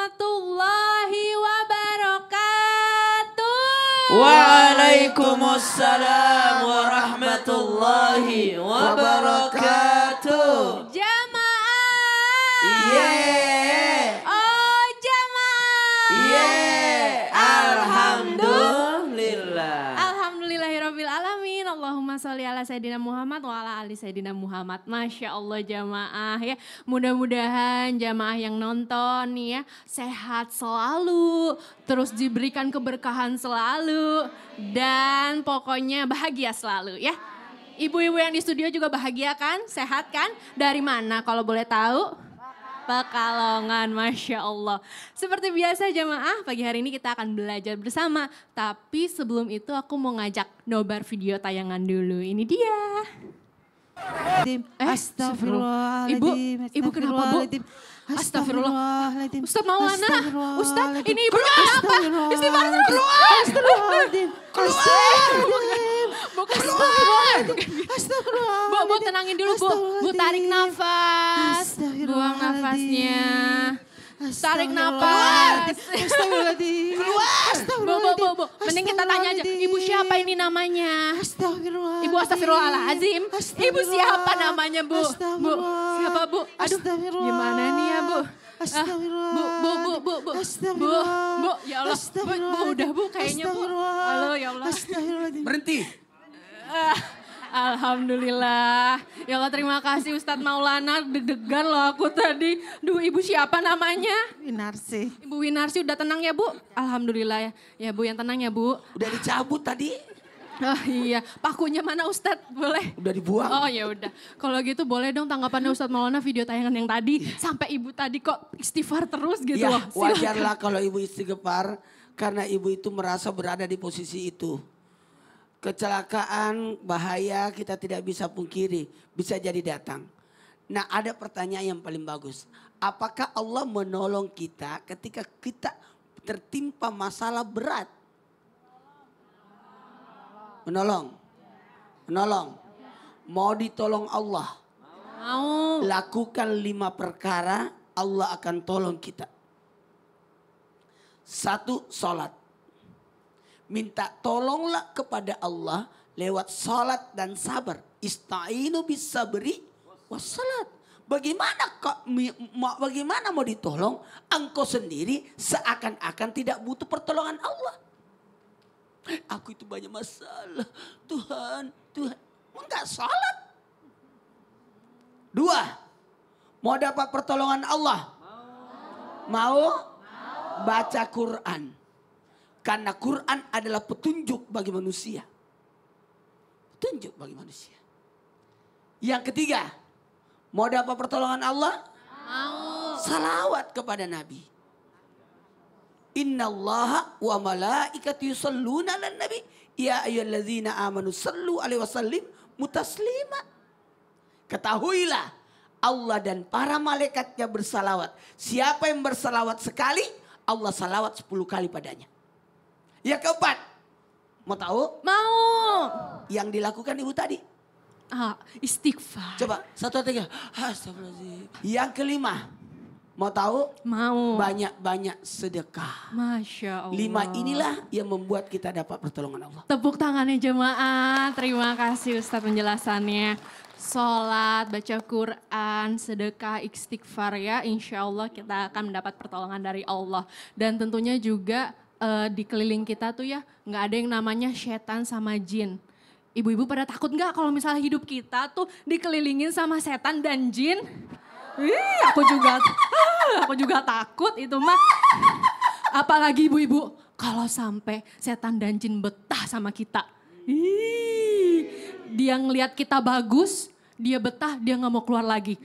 warahmatullahi wabarakatuh. Waalaikumsalam warahmatullahi wabarakatuh. Jamaah. Yeah. Oh jamaah. Yeah. Alhamdulillah. Alhamdulillahirabbil alamin. Allahumma sholli ala sayyidina Muhammad wa ala ali sayyidina Muhammad. Masya Allah jamaah ya. Mudah-mudahan jamaah yang nonton nih ya sehat selalu, terus diberikan keberkahan selalu, dan pokoknya bahagia selalu ya. Ibu-ibu yang di studio juga bahagia kan? Sehat kan? Dari mana kalau boleh tahu? Pekalongan, Masya Allah. Seperti biasa jamaah, pagi hari ini kita akan belajar bersama. Tapi sebelum itu aku mau ngajak nobar video tayangan dulu. Ini dia. Astagfirullahaladzim. Ibu kenapa bu? Astagfirullah. Ustadz Maulana, Ustadz ini ibu kenapa? Istighfar dulu. Astagfirullahaladzim. Bu, tenangin dulu bu. Bu tarik nafas. Buang nafasnya. Tarik nafas. Astagfirullahaladzim. Bu. Mending kita tanya aja. Ibu siapa ini namanya? Astagfirullahaladzim. Ibu astagfirullahaladzim. Ibu siapa namanya bu? Bu, siapa bu? Aduh, gimana nih ya bu? Bu, ya Allah, bu, udah bu kayaknya bu. Halo ya Allah. Berhenti. Alhamdulillah. Ya Allah terima kasih Ustadz Maulana, deg-degan loh aku tadi. Duh ibu siapa namanya? Winarsi. Ibu Winarsi udah tenang ya bu? Alhamdulillah ya. Ya bu yang tenang ya bu. Udah dicabut tadi. Oh iya, pakunya mana Ustadz? Boleh? Udah dibuang. Oh ya udah. Kalau gitu boleh dong tanggapannya Ustadz Maulana video tayangan yang tadi. Sampai ibu tadi kok istighfar terus gitu Ya loh. wajarlah kalau ibu istighfar karena ibu itu merasa berada di posisi itu. Kecelakaan, bahaya kita tidak bisa pungkiri. Bisa jadi datang. Nah ada pertanyaan yang paling bagus. Apakah Allah menolong kita ketika kita tertimpa masalah berat? Menolong. Mau ditolong Allah. Mau. Lakukan 5 perkara, Allah akan tolong kita. 1, sholat. Minta tolonglah kepada Allah lewat sholat dan sabar. Ista'inu bis sabri wassalat. Bagaimana mau ditolong? Engkau sendiri seakan-akan tidak butuh pertolongan Allah. Aku itu banyak masalah. Tuhan. Enggak sholat. 2. Mau dapat pertolongan Allah? Mau? Baca Quran. Karena Quran adalah petunjuk bagi manusia. Petunjuk bagi manusia. Yang ketiga. Mau dapat pertolongan Allah? Mau. Salawat kepada Nabi. Innallaha wa malaikatu yusalluna 'alan nabi ya ayyuhalladzina amanu sallu alaihi wasallim mutaslima. Ketahuilah Allah dan para malaikatnya bersalawat. Siapa yang bersalawat sekali, Allah salawat 10 kali padanya. Yang keempat, mau tahu? Mau. Yang dilakukan ibu tadi. Istighfar. Coba 1, 2, 3. Astagfirullahaladzim. Yang kelima, mau tahu? Mau. Banyak-banyak sedekah. Masya Allah. 5 inilah yang membuat kita dapat pertolongan Allah. Tepuk tangannya jemaah. Terima kasih Ustadz penjelasannya. Sholat, baca Quran, sedekah, istighfar ya. Insya Allah kita akan mendapat pertolongan dari Allah. Dan tentunya juga di keliling kita tuh ya nggak ada yang namanya setan sama jin. Ibu-ibu pada takut nggak kalau misalnya hidup kita tuh dikelilingin sama setan dan jin? Aku juga takut itu mah. Apalagi ibu-ibu kalau sampai setan dan jin betah sama kita. Dia ngelihat kita bagus, dia betah, dia nggak mau keluar lagi.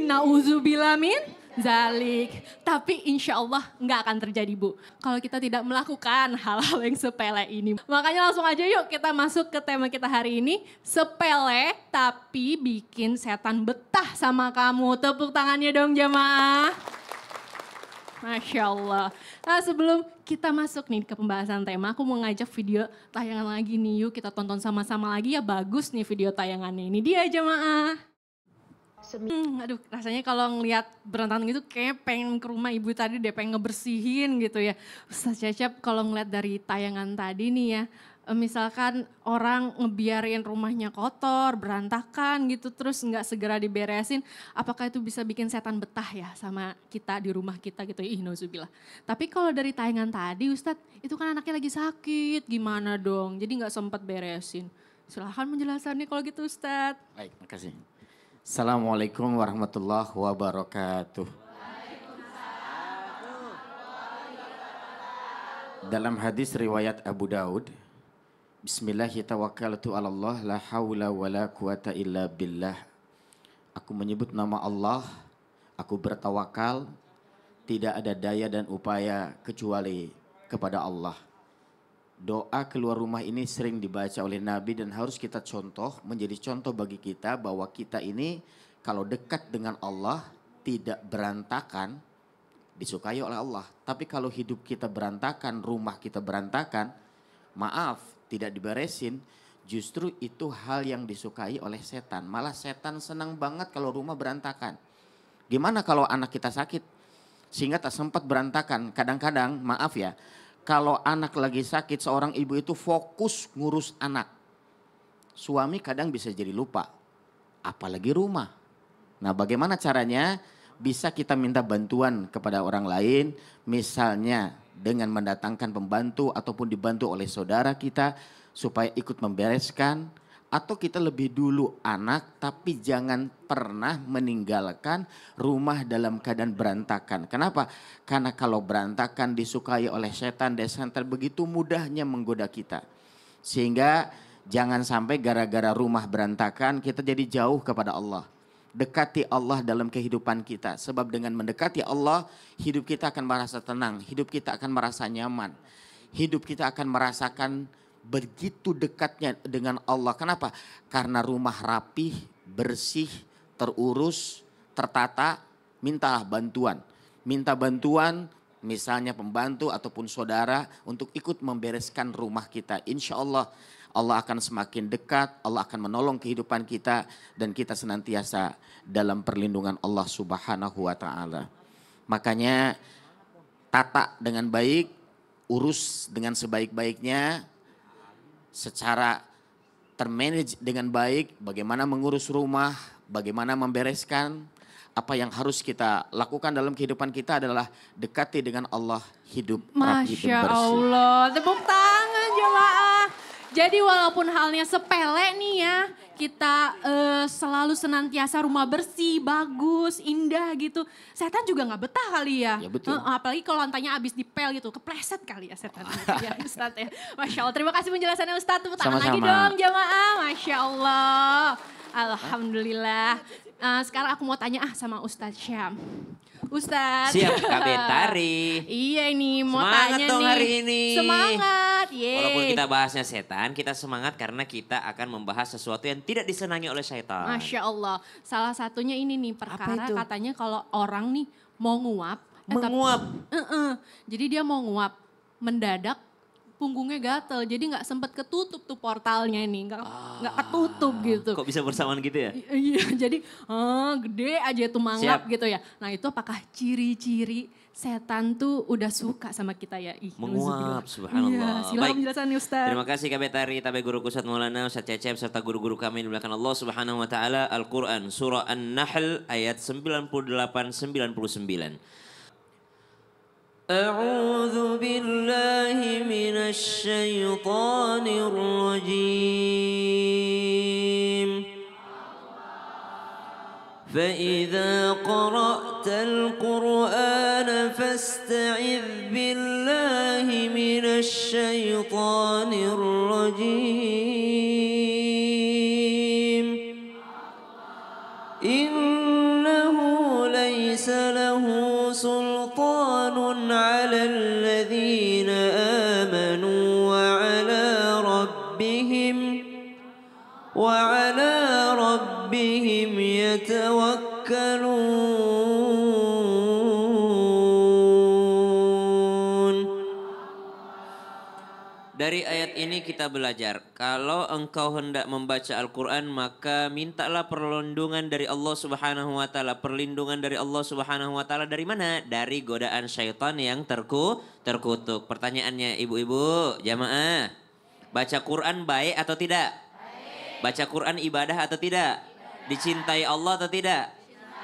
Nauzubillah min zalik. Tapi insya Allah nggak akan terjadi bu. Kalau kita tidak melakukan hal-hal yang sepele ini. Makanya langsung aja yuk kita masuk ke tema kita hari ini. Sepele tapi bikin setan betah sama kamu. Tepuk tangannya dong jemaah. Masya Allah. Nah sebelum kita masuk nih ke pembahasan tema, aku mau ngajak video tayangan lagi nih. Yuk kita tonton sama-sama lagi ya, bagus nih video tayangannya. Ini dia jemaah. Aduh rasanya kalau ngelihat berantakan gitu kayak pengen ke rumah ibu tadi deh, pengen ngebersihin gitu ya. Ustaz Cecep kalau ngeliat dari tayangan tadi nih ya, misalkan orang ngebiarin rumahnya kotor, berantakan gitu terus nggak segera diberesin, apakah itu bisa bikin setan betah ya sama kita di rumah kita gitu ya, nauzubillah. Tapi kalau dari tayangan tadi Ustadz, itu kan anaknya lagi sakit, gimana dong? Jadi nggak sempat beresin. Silahkan menjelaskannya kalau gitu Ustadz. Baik, makasih. Assalamualaikum warahmatullahi wabarakatuh. Dalam hadis riwayat Abu Daud, Bismillahirrahmanirrahim, la hawla wa la quwata illa billah. Aku menyebut nama Allah, aku bertawakal, tidak ada daya dan upaya kecuali kepada Allah. Doa keluar rumah ini sering dibaca oleh Nabi dan harus kita contoh, menjadi contoh bagi kita bahwa kita ini kalau dekat dengan Allah tidak berantakan, disukai oleh Allah. Tapi kalau hidup kita berantakan, rumah kita berantakan, maaf tidak diberesin, justru itu hal yang disukai oleh setan. Malah setan senang banget kalau rumah berantakan. Gimana kalau anak kita sakit sehingga tak sempat berantakan? Kadang-kadang maaf ya, kalau anak lagi sakit, seorang ibu itu fokus ngurus anak. Suami kadang bisa jadi lupa, apalagi rumah. Nah bagaimana caranya? Bisa kita minta bantuan kepada orang lain, misalnya dengan mendatangkan pembantu ataupun dibantu oleh saudara kita supaya ikut membereskan. Atau kita lebih dulu anak tapi jangan pernah meninggalkan rumah dalam keadaan berantakan. Kenapa? Karena kalau berantakan disukai oleh setan dan setan begitu mudahnya menggoda kita. Sehingga jangan sampai gara-gara rumah berantakan kita jadi jauh kepada Allah. Dekati Allah dalam kehidupan kita. Sebab dengan mendekati Allah hidup kita akan merasa tenang. Hidup kita akan merasa nyaman. Hidup kita akan merasakan begitu dekatnya dengan Allah. Kenapa? Karena rumah rapih, bersih, terurus, tertata, mintalah bantuan. Minta bantuan misalnya pembantu ataupun saudara untuk ikut membereskan rumah kita. Insya Allah Allah akan semakin dekat, Allah akan menolong kehidupan kita dan kita senantiasa dalam perlindungan Allah Subhanahu wa taala. Makanya tata dengan baik, urus dengan sebaik-baiknya, secara termanage dengan baik, bagaimana mengurus rumah, bagaimana membereskan. Apa yang harus kita lakukan dalam kehidupan kita adalah dekati dengan Allah, hidup rapi dan bersih. Masya Allah, tepuk tangan jemaah. Jadi walaupun halnya sepele nih ya, kita selalu senantiasa rumah bersih, bagus, indah gitu. Setan juga gak betah kali ya. Ya betul. Apalagi kalau lantainya abis dipel gitu, kepleset kali ya setan. Ya Ustadz ya. Masya Allah, terima kasih penjelasannya Ustadz. Tepuk tangan lagi dong jemaah, Masya Allah. Alhamdulillah. Sekarang aku mau tanya sama Ustadz Syam. Ustadz. Siap Kak Betari. Iya ini mau Semangat tanya dong nih. hari ini. Semangat. Yeay. Walaupun kita bahasnya setan, kita semangat karena kita akan membahas sesuatu yang tidak disenangi oleh setan. Masya Allah. Salah satunya ini nih perkara itu? katanya kalau orang nih mau nguap. Menguap. Jadi dia mau nguap mendadak punggungnya gatel. Jadi nggak sempet ketutup tuh portalnya nih. Nggak ketutup gitu. Kok bisa bersamaan gitu ya? Iya jadi gede aja tuh mangap Siap. gitu ya. Nah itu apakah ciri-ciri setan tuh udah suka sama kita ya? Menguap, nauzubillah. subhanallah. Iya, silakan Baik. penjelasannya Ustaz. Terima kasih Kak Betari, tabe guru Ustaz Maulana, Ustaz Cecep, serta guru-guru kami yang dimuliakan Allah Subhanahu wa taala. Al-Qur'an surah An-Nahl ayat 98-99. أعوذ بالله من الشيطان الرجيم فإذا قرأت القرآن فاستعذ بالله من الشيطان الرجيم إنه ليس له سلطان على الذين آمنوا وعلى ربهم يتوكلون Dari ayat ini kita belajar, kalau engkau hendak membaca Al-Quran maka mintalah perlindungan dari Allah Subhanahu wa taala. Perlindungan dari Allah Subhanahu wa taala dari mana? Dari godaan syaitan yang terkutuk. Pertanyaannya ibu-ibu, jamaah, baca Quran baik atau tidak? Baca Quran ibadah atau tidak? Dicintai Allah atau tidak?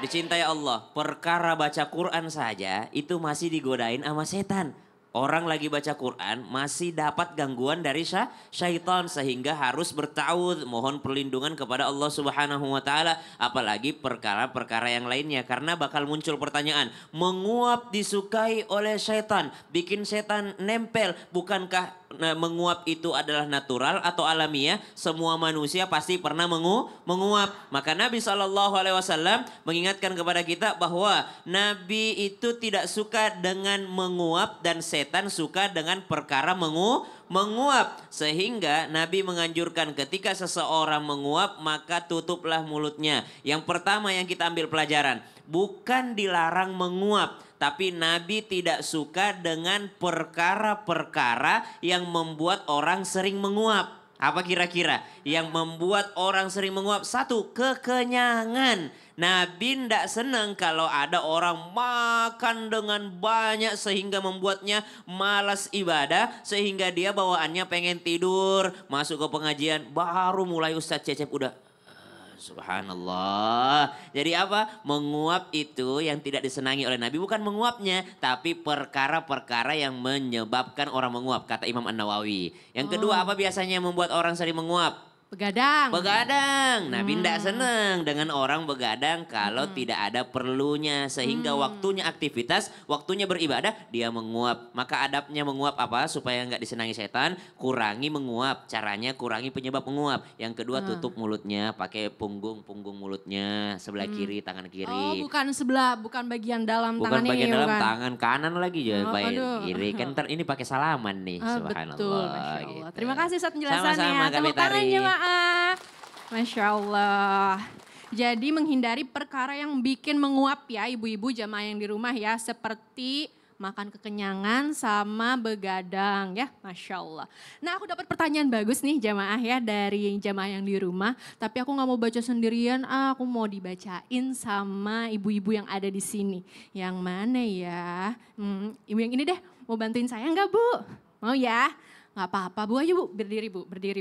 Dicintai Allah. Perkara baca Quran saja itu masih digodain sama setan. Orang lagi baca Quran masih dapat gangguan dari syaitan sehingga harus bertawud, mohon perlindungan kepada Allah Subhanahu wa taala, apalagi perkara-perkara yang lainnya karena bakal muncul pertanyaan, menguap disukai oleh syaitan, bikin setan nempel, bukankah menguap itu adalah natural atau alamiah? Semua manusia pasti pernah menguap. Maka Nabi SAW mengingatkan kepada kita bahwa Nabi itu tidak suka dengan menguap dan setan suka dengan perkara menguap. Sehingga Nabi menganjurkan ketika seseorang menguap maka tutuplah mulutnya. Yang pertama yang kita ambil pelajaran, bukan dilarang menguap. Tapi Nabi tidak suka dengan perkara-perkara yang membuat orang sering menguap. Apa kira-kira yang membuat orang sering menguap? Satu, kekenyangan. Nabi tidak senang kalau ada orang makan dengan banyak sehingga membuatnya malas ibadah. Sehingga dia bawaannya pengen tidur, masuk ke pengajian, baru mulai Ustadz Cecep udah subhanallah. Jadi apa? Menguap itu yang tidak disenangi oleh Nabi bukan menguapnya, tapi perkara-perkara yang menyebabkan orang menguap, kata Imam An-Nawawi. Yang kedua, apa biasanya yang membuat orang sering menguap? Begadang. Begadang. Nabi tidak senang dengan orang begadang kalau tidak ada perlunya. Sehingga waktunya aktivitas, waktunya beribadah, dia menguap. Maka adabnya menguap apa? Supaya nggak disenangi setan, kurangi menguap. Caranya kurangi penyebab menguap. Yang kedua, tutup mulutnya, pakai punggung mulutnya. Sebelah kiri, tangan kiri. Oh, bukan sebelah, bukan bagian dalam Bukan tangan bagian ini. dalam Bukan. tangan kanan lagi ya, aduh. kiri. Kan ini pakai salaman nih, subhanallah. Betul, Masya Allah. Gitu. Terima kasih Ustaz penjelasannya. Sama-sama, Kak Tepuk tangan Betari. jemaah. Masya Allah. Jadi menghindari perkara yang bikin menguap ya ibu-ibu jemaah yang di rumah ya. Seperti makan kekenyangan sama begadang ya. Masya Allah. Nah aku dapat pertanyaan bagus nih jemaah ya dari jemaah yang di rumah. Tapi aku gak mau baca sendirian, aku mau dibacain sama ibu-ibu yang ada di sini. Yang mana ya? Ibu yang ini deh, mau bantuin saya nggak Bu? Mau ya? Gak apa-apa Bu, ayo Bu, berdiri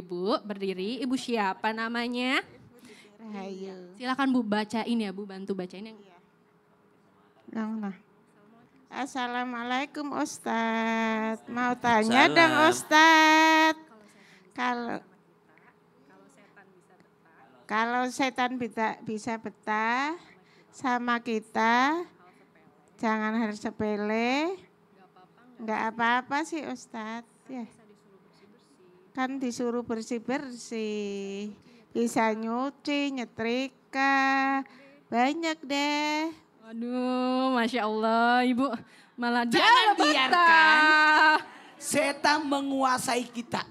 Bu, berdiri. Ibu siapa namanya? Rahayu. Silakan Bu bacain ya Bu, bantu bacain yang Nah. Assalamualaikum Ustadz. Mau tanya dong Ustadz. Kalau setan bisa betah sama kita, jangan harus sepele. Enggak apa-apa sih Ustadz. Ya. Kan disuruh bersih-bersih. Bisa nyuci, nyetrika, banyak deh. Aduh, Masya Allah Ibu malah Jangan dia biarkan setan menguasai kita.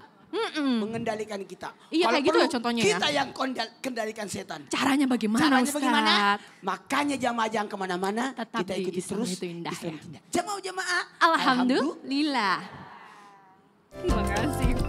Mengendalikan kita. Iya, Kalau kayak gitu perlu, ya contohnya ya. kita yang kendalikan setan. Caranya bagaimana Caranya Ustaz? bagaimana? Makanya jamaah jangan kemana-mana. Tetap Kita di ikuti Islam terus. itu indah Islam ya. itu indah. Jamaah. Alhamdulillah. Terima kasih.